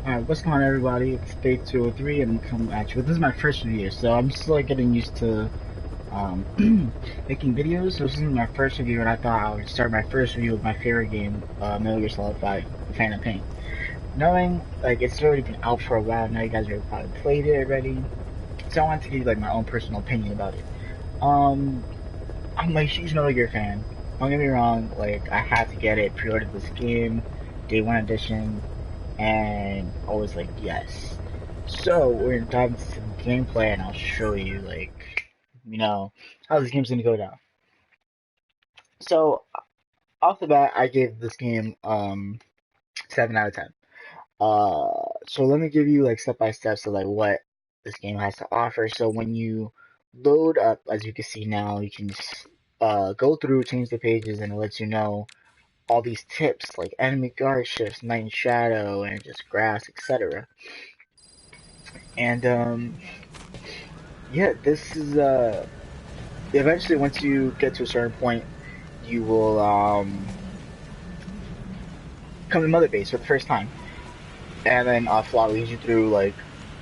Alright, what's going on everybody? It's day 203 and I'm coming at you. This is my first video, so I'm still like getting used to um, making videos. So this is my first review and I thought I would start my first review with my favorite game, Metal Gear Solid 5, Phantom Pain. Knowing like it's already been out for a while, now you guys have probably played it already. So I wanted to give you like my own personal opinion about it. Um, I'm like a huge Metal Gear fan. Don't get me wrong, like I had to get it, pre-ordered this game, day one edition, and I was like, yes. So we're gonna dive into some gameplay, and I'll show you, like, how this game's gonna go down. So off the bat, I gave this game 7 out of 10. So let me give you like step by steps of like what this game has to offer. So when you load up, as you can see now, you can just go through, change the pages, and it lets you know all these tips like enemy guard shifts, night and shadow, and just grass, etc. And yeah, this is eventually once you get to a certain point, you will come to Mother Base for the first time, and then Flaw leads you through like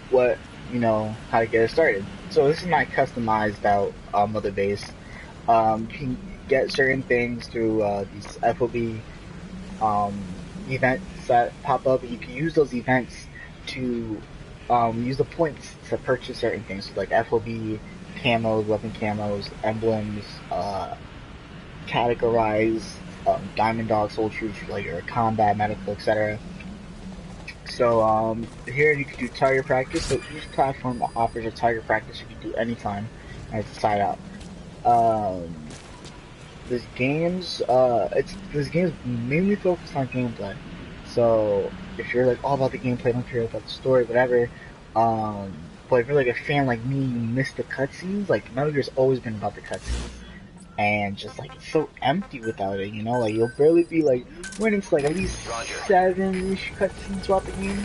what how to get it started. So this is my customized out Mother Base. You can get certain things through these FOB um, events that pop up. You can use those events to use the points to purchase certain things, so like FOB camos, weapon camos, emblems, categorize, diamond dog, soul troops, like your combat, medical, etc. So here you can do target practice. So each platform offers a target practice you can do anytime, and it's a side out. Um, this game's mainly focused on gameplay. So if you're like all about the gameplay, don't care about the story, whatever. But if you're like a fan like me, you miss the cutscenes. Like Metal Gear's always been about the cutscenes, and just like it's so empty without it. Like you'll barely be like running to like at least 7-ish cutscenes throughout the game.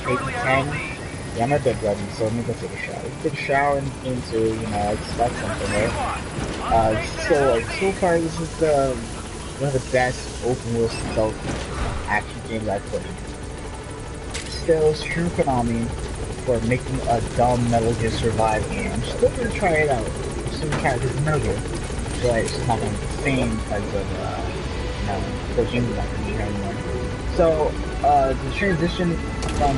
Maybe 10. Yeah, I'm a bit bloody, so let me go take a shower. Take a shower and into, expect something, right? So far, this is one of the best open world stealth action games I've played. Still, screw Konami for making a dumb Metal Gear Survive game. I'm still gonna try it out. I'm still gonna try it because Metal Gear. But it's just not gonna be the same because of, the game's not gonna be here anymore. So, the transition from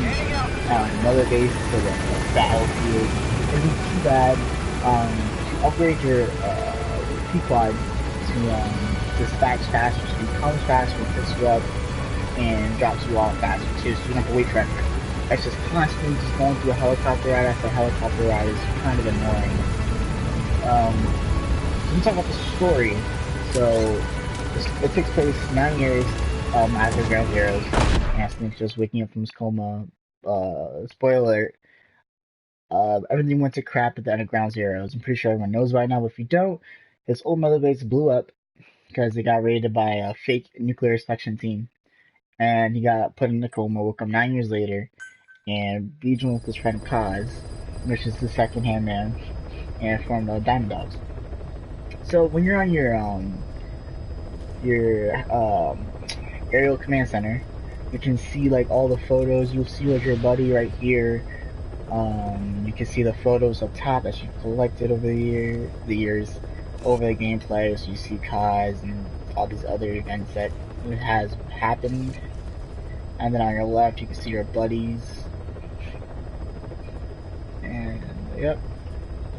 Mother Base to the battlefield isn't too bad. To upgrade your P-Quad to dispatch faster, so it comes faster, picks you up, and drops you off faster too, so you don't have to wait forever. It's just constantly just going through a helicopter ride after helicopter ride is kind of annoying. Let me talk about the story. So, it takes place 9 years after Ground Zeroes. Anthony's just waking up from his coma. Spoiler alert. Everything went to crap at the end of Ground Zeroes. I'm pretty sure everyone knows by now, but if you don't, his old mother base blew up because they got raided by a fake nuclear inspection team. And he got put in a coma, woke up 9 years later, and beat with his friend Kaz, which is the second hand man, and formed Diamond Dogs. So when you're on your aerial command center, you can see like all the photos. You'll see like your buddy right here. You can see the photos up top that you collected over the years, over the gameplay. So you see Kaz and all these other events that has happened. And then on your left, you can see your buddies. And yep,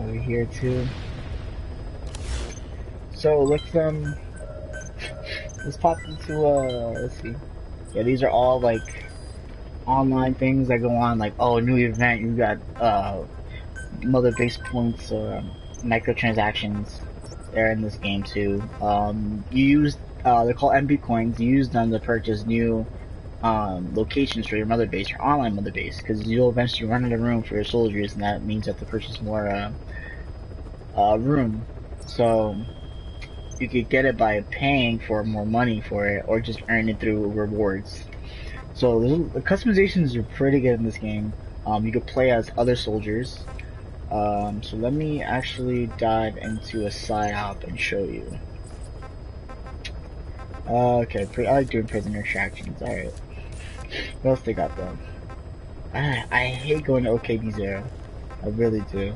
over here too. So let's pop into let's see. Yeah, these are all like online things that go on, like, oh, new event, you got mother base points or microtransactions. They're in this game too. You use they're called MB coins. You use them to purchase new locations for your mother base, your online mother base, because you'll eventually run out of room for your soldiers, and that means you have to purchase more room. So you could get it by paying for more money for it, or just earn it through rewards. So the customizations are pretty good in this game. You could play as other soldiers. So let me actually dive into a side hop and show you. Okay, I like doing prisoner extractions. Alright. What else they got though? I hate going to OKB0. I really do.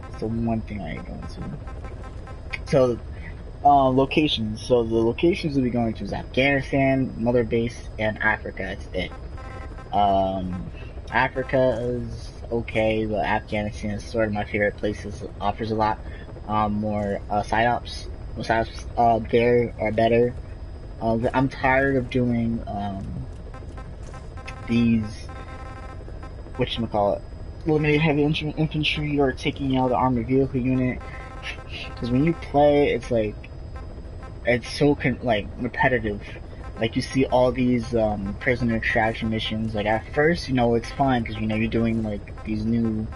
It's the one thing I hate going to. So, locations. So the locations we'll be going to is Afghanistan, Mother Base, and Africa. That's it. Africa is okay, but Afghanistan is sort of my favorite place. It offers a lot more side ops. Side ops there are better. I'm tired of doing these whatchamacallit, limited heavy infantry or taking out the armored vehicle unit. Because when you play, it's like it's so like repetitive. Like you see all these prisoner extraction missions. Like at first, you know, it's fine because you know you're doing like these new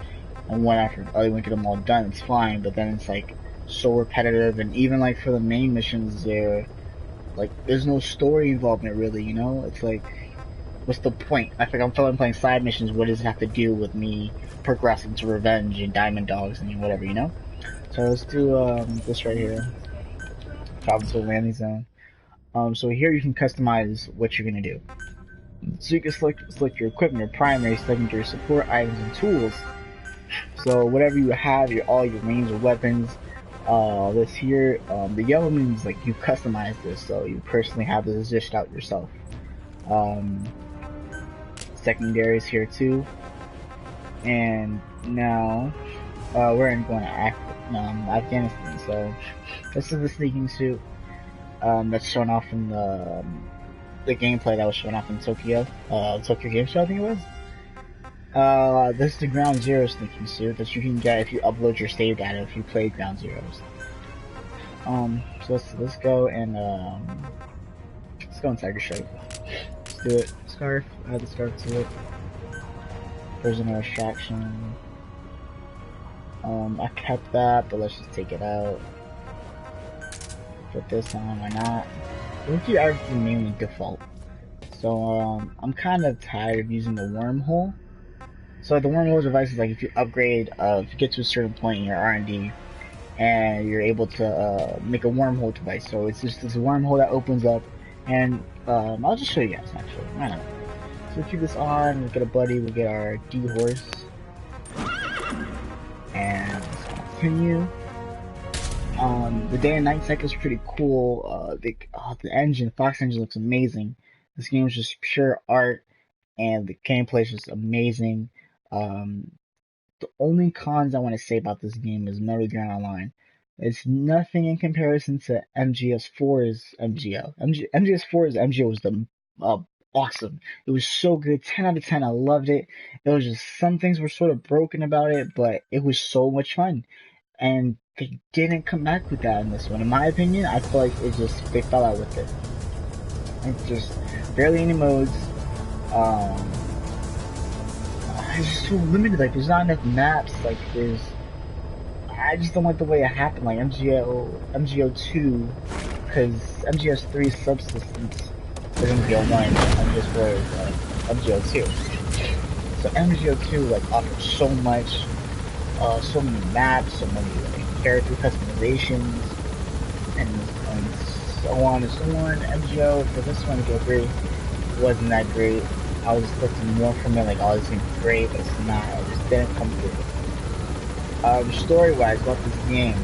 and one after the other, we get them all done. It's fine, but then it's like so repetitive, and even like for the main missions, there like there's no story involvement really. You know, it's like what's the point? I think I'm playing side missions. What does it have to do with me progressing to revenge and diamond dogs and whatever, you know? So let's do this right here. Travel to a landing zone. So here you can customize what you're gonna do. So you can select your equipment, your primary, secondary support items and tools. So whatever you have, all your range of weapons. This here, the yellow means like you customize this, so you personally have this dished out yourself. Secondaries here too. And now we're going to Afghanistan. So this is the sneaking suit that's shown off in the gameplay that was shown off in Tokyo Game Show, I think it was. This is the Ground Zero sneaking suit that you can get if you upload your save data if you play Ground Zeroes. So let's go and let's go inside your shape. Let's do it. Scarf. Add the scarf to it. Prisoner extraction. I kept that, but let's just take it out. Put this on, why not? We'll keep everything mainly default. So I'm kind of tired of using the wormhole. So the wormhole device is like if you upgrade, if you get to a certain point in your R&D, and you're able to make a wormhole device. So it's just this wormhole that opens up, and I'll just show you guys actually. Why not? So we'll keep this on. We'll get a buddy. We'll get our D horse, and let's continue. The day and night cycle is pretty cool. The engine, Fox engine, looks amazing. This game is just pure art, and the gameplay is just amazing. The only cons I want to say about this game is Metal Gear Online. It's nothing in comparison to MGS4's MGO. MGS4's MGO was awesome. It was so good, 10 out of 10. I loved it. It was just some things were sort of broken about it, but it was so much fun. And they didn't come back with that in this one. In my opinion, I feel like they fell out with it. It's just barely any modes. It's just so limited. Like, there's not enough maps. Like, I just don't like the way it happened. Like MGO2, because MGS3 subsistence is MGO1, and MGS4 is MGO2. So MGO2 like offers so much, so many maps, so many like, character customizations, and so on and so on. MGO for this one, MGO3 wasn't that great. I was expecting more from it, like, oh, this is gonna be great, but it's not. It just didn't come through. Story-wise, about this game,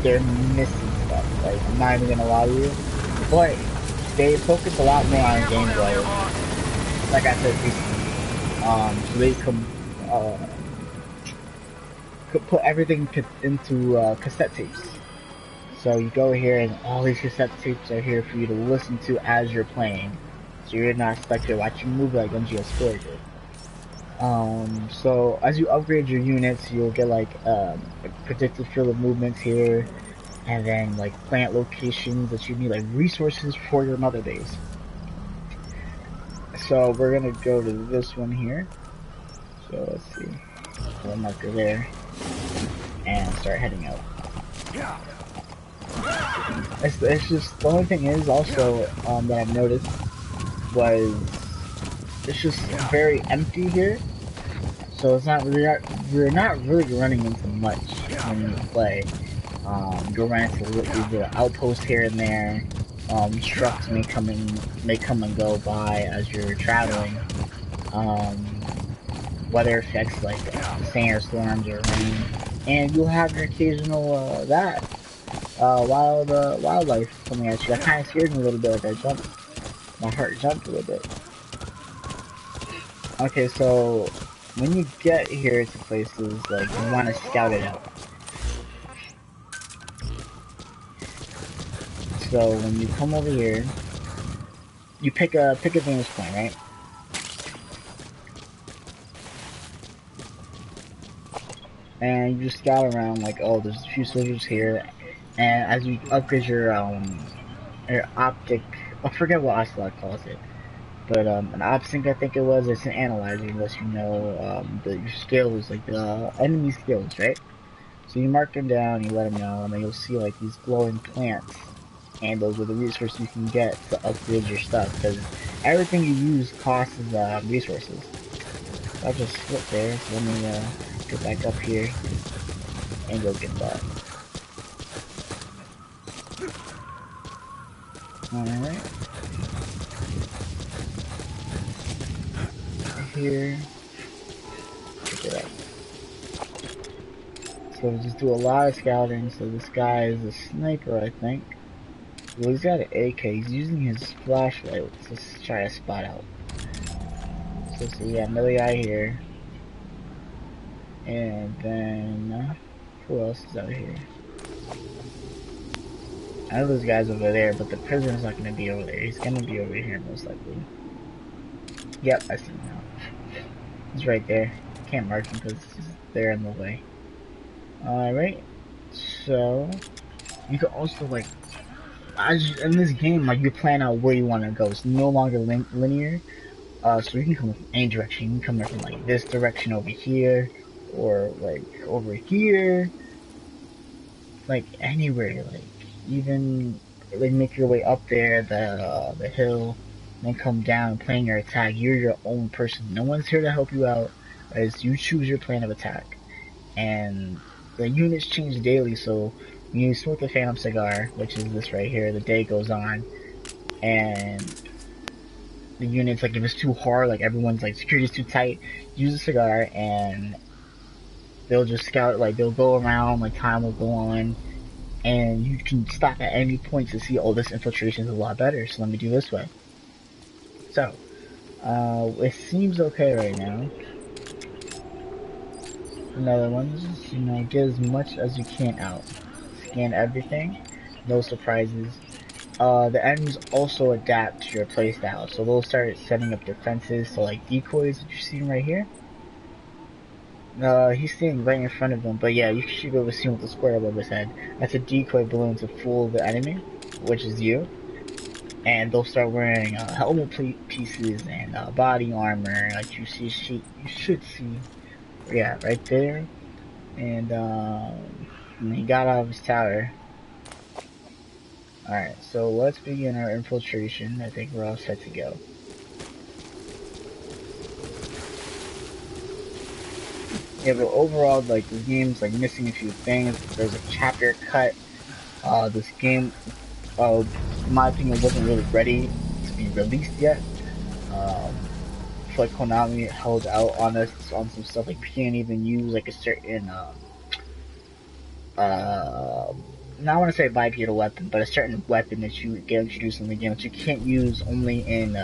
they're missing stuff. Like, I'm not even gonna lie to you, but they focus a lot more on gameplay. Like I said recently, so they could put everything into cassette tapes. So you go here, and all these cassette tapes are here for you to listen to as you're playing. So you're not stuck here watching a movie like MGS4 did. So as you upgrade your units, you'll get like a predicted field of movements here, and then like plant locations that you need, like resources for your mother base. So we're gonna go to this one here. So let's see, put a marker there, and start heading out. It's just the only thing is also that I've noticed was it's just very empty here, so it's not we're not really running into much when you play. You'll run into little outposts here and there, trucks may come and go by as you're traveling. Um, Weather effects like sandstorms or rain, and you'll have your occasional wildlife coming at you. That kind of scared me a little bit. Like I jumped, my heart jumped a little bit. Okay, so when you get here to places, like you want to scout it out. So when you come over here, you pick a vantage point, right? And you just scout around like, oh, there's a few soldiers here, and as you upgrade your optic, I forget what Ocelot calls it, but an opsync I think it was. It's an analyzer, unless you know your skills, like the enemy skills, right? So you mark them down, you let them know, and then you'll see like these glowing plants, and those are the resources you can get to upgrade your stuff, because everything you use costs resources. So I'll just flip there. So let me get back up here and go get that. Alright. Here. Pick it up. So just do a lot of scouting. So this guy is a sniper, I think. Well, he's got an AK. He's using his flashlight to try to spot out. So yeah, melee eye here. And then who else is out here? I know those guys over there, but the prisoner's not going to be over there. He's going to be over here most likely. Yep, I see him now. He's right there. Can't mark him because they're in the way. Alright, so you can also like, in this game, like you plan out where you want to go. It's no longer linear. So you can come from any direction. You can come from like this direction over here, or like over here, like anywhere. Like even like make your way up there the hill, then come down and plan your attack. You're your own person. No one's here to help you out. As you choose your plan of attack, and the units change daily. So when you smoke the Phantom Cigar, which is this right here, the day goes on, and the units, like if it's too hard, like everyone's like security's too tight, use a cigar and they'll just scout, like they'll go around, like time will go on, and you can stop at any point to see, oh, this infiltration is a lot better, so let me do this way. So, it seems okay right now. Another one is just, get as much as you can out. Scan everything, no surprises. The enemies also adapt to your playstyle, so they'll start setting up defenses, so like decoys that you're seeing right here. He's standing right in front of them, but yeah, you should be able to see him with the square above his head. That's a decoy balloon to fool the enemy, which is you. And they'll start wearing helmet pieces and body armor, like you should see, yeah, right there. And he got out of his tower. Alright, so let's begin our infiltration. I think we're all set to go. Yeah, but overall, like, the game's, like, missing a few things. There's a chapter cut. This game, in my opinion, wasn't really ready to be released yet. I feel like Konami held out on us on some stuff, like, you can't even use, like, a certain, now I want to say bipedal weapon, but a certain weapon that you get introduced in the game that you can't use only in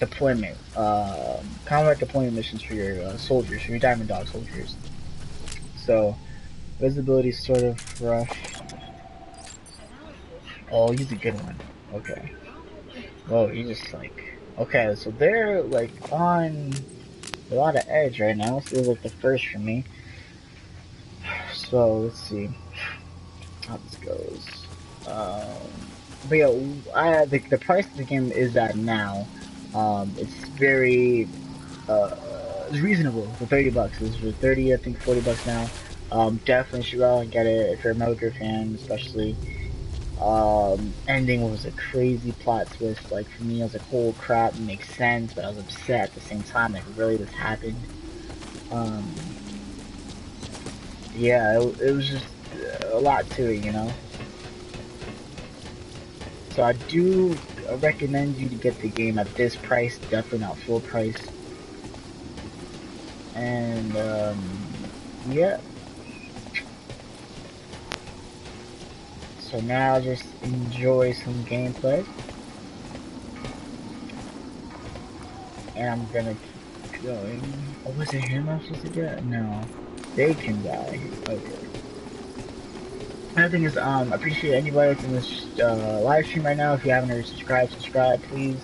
deployment, combat deployment missions for your soldiers, for your Diamond Dog soldiers. So visibility is sort of rough. Oh, he's a good one. Okay. Whoa, he's just like, okay, so they're like on a lot of edge right now. This is like the first for me. So let's see how this goes. But yeah, the price of the game is at now. It's very it's reasonable for $30. It's for 30, I think $40 now. Definitely should go out and get it if you're a Metal Gear fan, especially. Ending was a crazy plot twist. Like for me, I was like, "Holy crap, it makes sense," but I was upset at the same time. Like, really, this happened. Yeah, it was just a lot to it, So I do recommend you to get the game at this price, definitely not full price. And yeah. So now just enjoy some gameplay. And I'm gonna keep going. Oh, was it him I was supposed to get? No. They can die. Okay. Another thing is, I appreciate anybody that's in this live stream right now. If you haven't already subscribed, subscribe, please.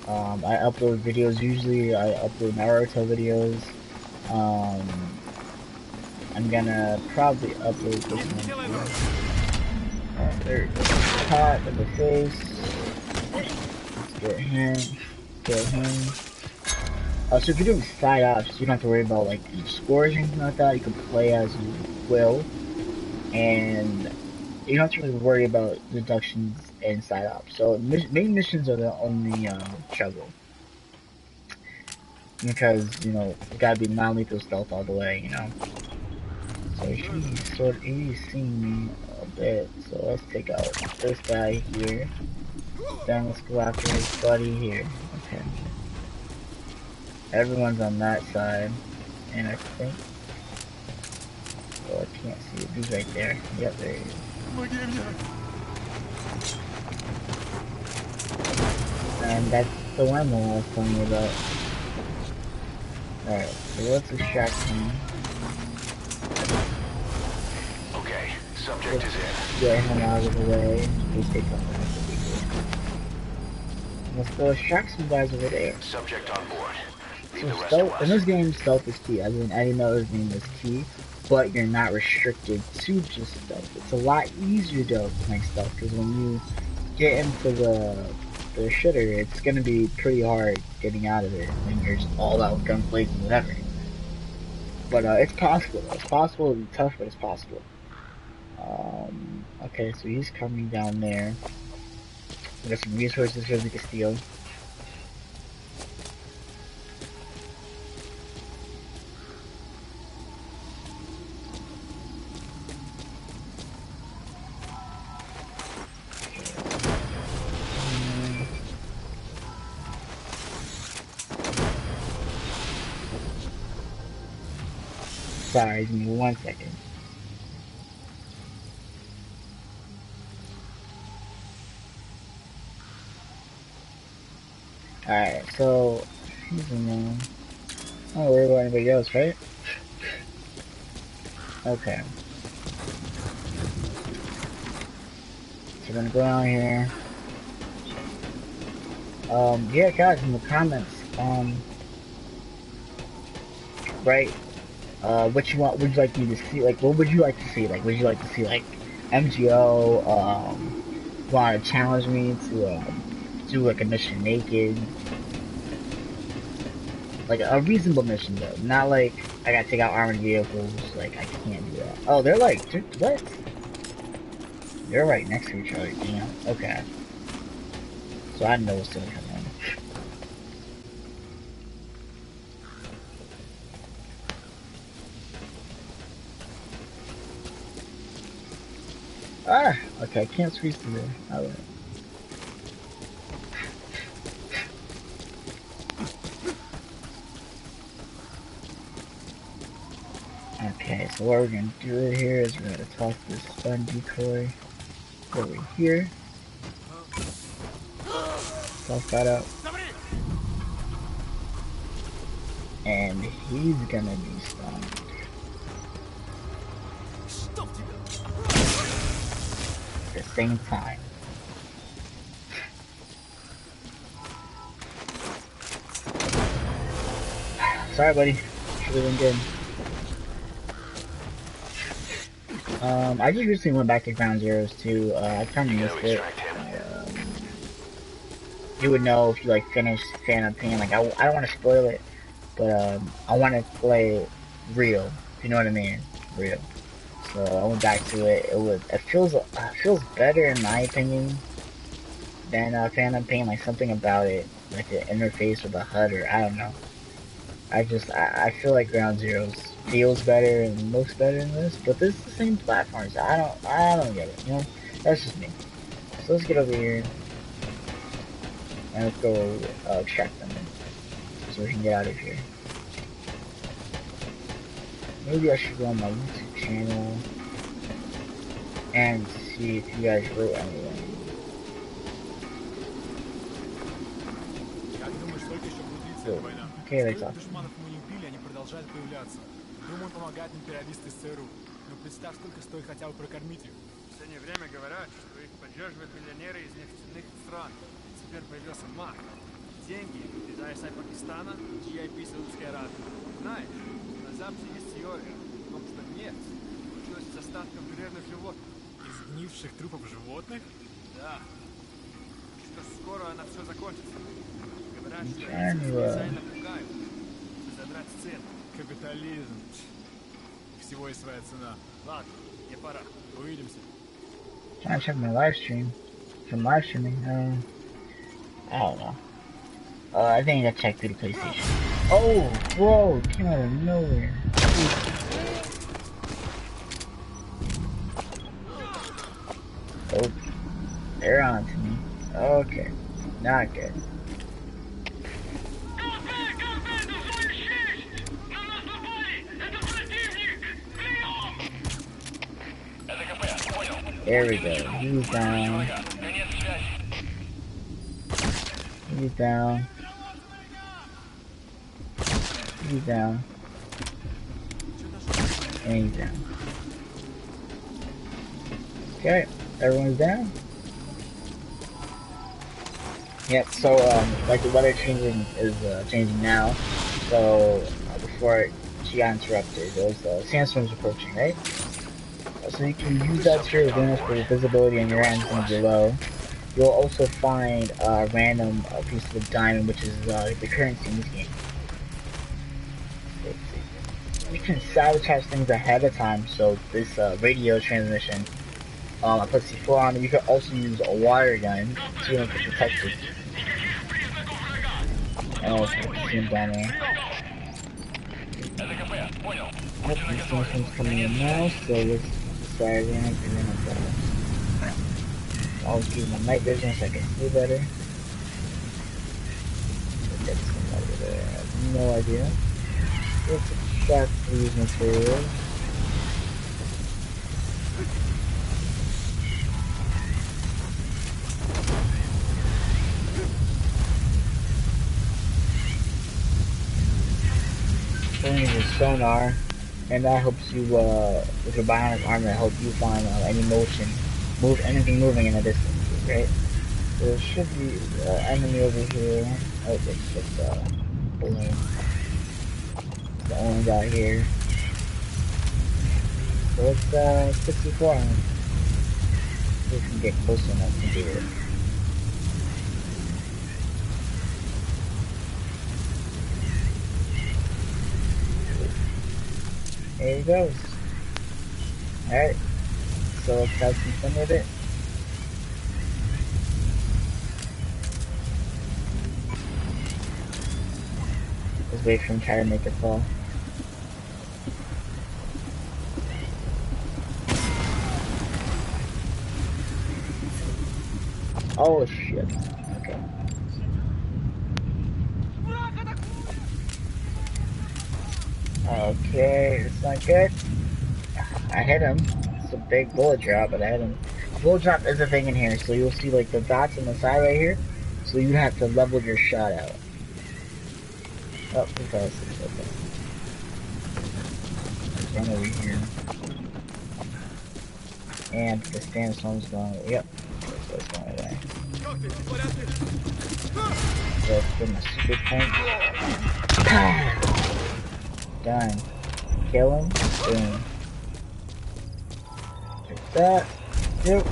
I upload videos usually. I upload Naruto videos. I'm gonna probably upload this one too. There you go. Top of the face. Let's get him. Kill him. So if you're doing side ops, you don't have to worry about like scores or anything like that. You can play as you will, and you don't have to really worry about deductions and side ops. So main missions are the only trouble, because you know you gotta be non-lethal stealth all the way. You know. So he's seen me a bit. So let's take out this guy here. Then let's go after his buddy here. Okay. Everyone's on that side, and I think. Oh, I can't see it. He's right there. Yep, there he is. And that's the one I was telling you about. Alright, so let's extract him. Okay, subject is in. Get him out of the way. Please take him. Let's go extract some guys over there. Subject on board. So stealth, in this game, stealth is key. I mean, I didn't know this game was key, but you're not restricted to just stealth. It's a lot easier to play stealth, because when you get into the shitter, it's gonna be pretty hard getting out of it when you're just all out gunplay and whatever. But it's possible. It's possible. It'll be tough, but it's possible. Okay, so he's coming down there. We got some resources here we can steal. Sorry, give me 1 second. Alright, so he's in there. I don't worry about anybody else, right? Okay. So we're gonna go down here. Yeah, guys, in the comments, right? What you want? Would you like me to see? Like, what would you like to see? Like, would you like to see like MGO? Want to challenge me to do like a mission naked? Like a reasonable mission though, not like I gotta take out armored vehicles. Like I can't do that. Oh, they're like what? They're right next to each other. Damn. Okay. So I know what's gonna come in. Ah, okay, I can't squeeze through there. Alright. Okay, so what we're gonna do here is we're gonna toss this stun decoy over here. Toss that out. And he's gonna be stunned. At the same time. Sorry, buddy. Should've been good. I just recently went back to Ground Zeroes too. I kinda missed it. You would know if you like finished Phantom Pain. Like I don't want to spoil it, but I want to play real. If you know what I mean, real. So I went back to it. It feels better in my opinion than Phantom Pain. Like something about it, like the interface with the HUD, or I don't know. I feel like Ground Zeroes feels better and looks better than this, but this is the same platform, so I don't get it. You know, that's just me. So let's get over here and let's go extract them so we can get out of here. Maybe I should go on my YouTube channel and see if you guys wrote anything. Okay, let's talk. Думаю, помогают империалисты СРУ. Но представь, сколько стоит хотя бы прокормить их. В последнее время говорят, что их поддерживают миллионеры из нефтяных стран. Теперь появился маг. Деньги из ISI Пакистана, GIP Саудовской Аравии. Знаешь, на Западе есть теория о том, что нефть получилась из остатков древних животных. Из гнивших трупов животных? Да. Что скоро она все закончится. Говорят, что эти специально напугают, чтобы задрать цену. Капитализм. У всего есть своя цена. Ладно, мне пора. Увидимся. Trying to check my live stream. From live streaming, I don't know. I think I gotta check through the PlayStation. Oh, bro, it came out of nowhere. Oh, they're on to me. Okay, not good. There we go. He's down. He's down. He's down. And he's down. Okay, everyone's down. Yep, so like the weather changing is changing now. So before she got interrupted, there was sandstorms approaching, right? So you can use that to your advantage for visibility on your ends and below. You'll also find a random piece of diamond, which is the currency in this game. You can sabotage things ahead of time, so this radio transmission, I put C4 on it. You can also use a water gun so you don't get detected. Oh, okay, see him down there. Yep, this one's coming in now, so let's start again, and then I'll give my night vision so I can see better. Get some over there, I have no idea. Let's extract these materials. Use sonar, and that helps you with your bionic armor, help you find any motion, anything moving in the distance, right? So there should be enemy over here. Oh, it's just balloon. It's the only guy here. So let's 64 on him. See if we can get close enough to do it. There he goes. Alright, so let's have some fun with it. Let's wait for him to try to make it fall. Oh shit. Okay. Okay, it's not good. I hit him. It's a big bullet drop, but I hit him. Bullet drop is a thing in here, so you'll see like the dots on the side right here. So you have to level your shot out. Oh, he fell asleep. Okay. Let's run over here. And the sandstorm's going. Yep. So it's going away. So let's get my super point. Done. Kill him. Boom. Take that. Yep.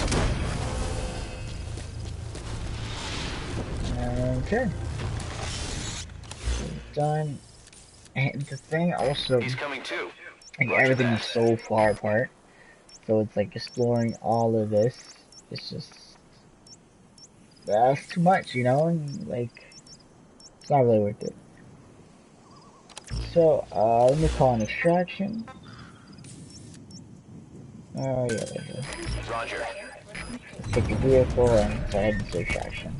Okay. Done. And the thing also, He's coming too. like everything is so far apart. So it's like exploring all of this. It's just, that's too much, you know? And like, it's not really worth it. So, let me call an extraction. Oh, yeah, there you go. Roger. Let's take your vehicle and start heading to extraction.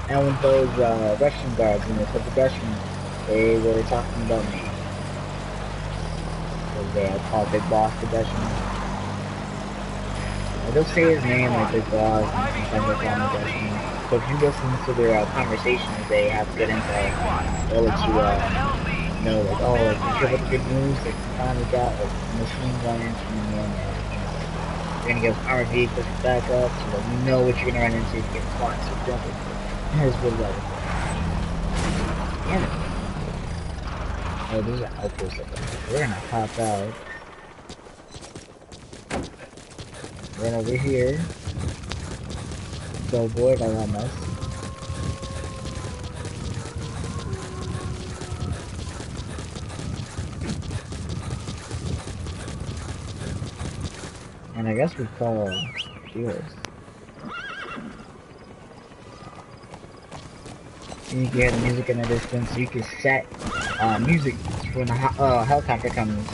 And with those Russian guards in the progression, they were talking about me. Because they had called Big Boss progression. They'll say his name like Big Boss and sometimes they call him progression. So if you listen to their conversations they have to get into, they'll let you know like, oh, like, you hear about the good news, like, you finally got like machine guns coming in, and you're gonna get armored vehicles for backup, so like, you know what you're gonna run into to get spot, so definitely. Here's what it is. Damn it. Oh, there's an outpost up there. We're gonna pop out. Run over here. Go avoid all that mess. And I guess we call heroes. And you can hear the music in the distance. You can set music when the helicopter comes.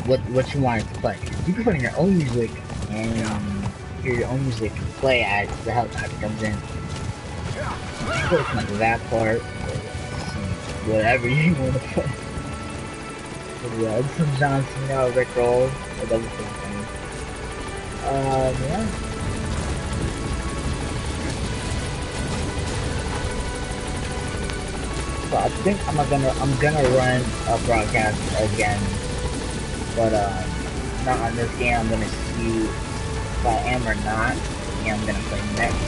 What you want it to play. You can put in your own music and hear your own music play as the helicopter comes in. You can listen to that part, whatever you want to play. But yeah, it's some John Cena, Rick Roll, it doesn't feel funny. Yeah. So I think I'm gonna run a broadcast again, but not on this game. I'm gonna see if I am or not. Yeah, I'm gonna play next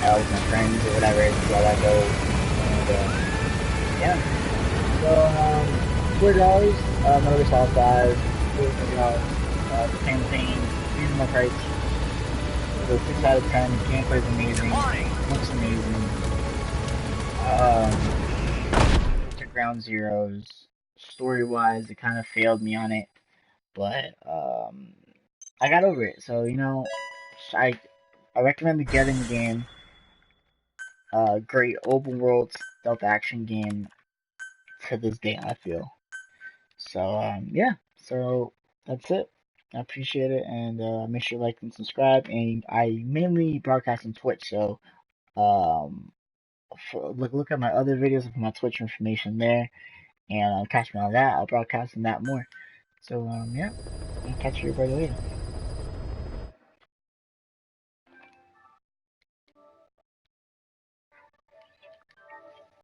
with my friends or whatever, see how that goes. And yeah. So $4, another soft size, the campaign, these are my price. So 6 out of 10, gameplay is amazing, looks amazing. Ground Zeroes. Story-wise, it kind of failed me on it, but I got over it. So you know, I recommend getting the game. Great open world stealth action game to this day, I feel. So yeah. So that's it. I appreciate it, and make sure to like and subscribe. And I mainly broadcast on Twitch, so look at my other videos and put my Twitch information there. And catch me on that. I'll broadcast on that more. So, yeah. I'll catch you everybody later.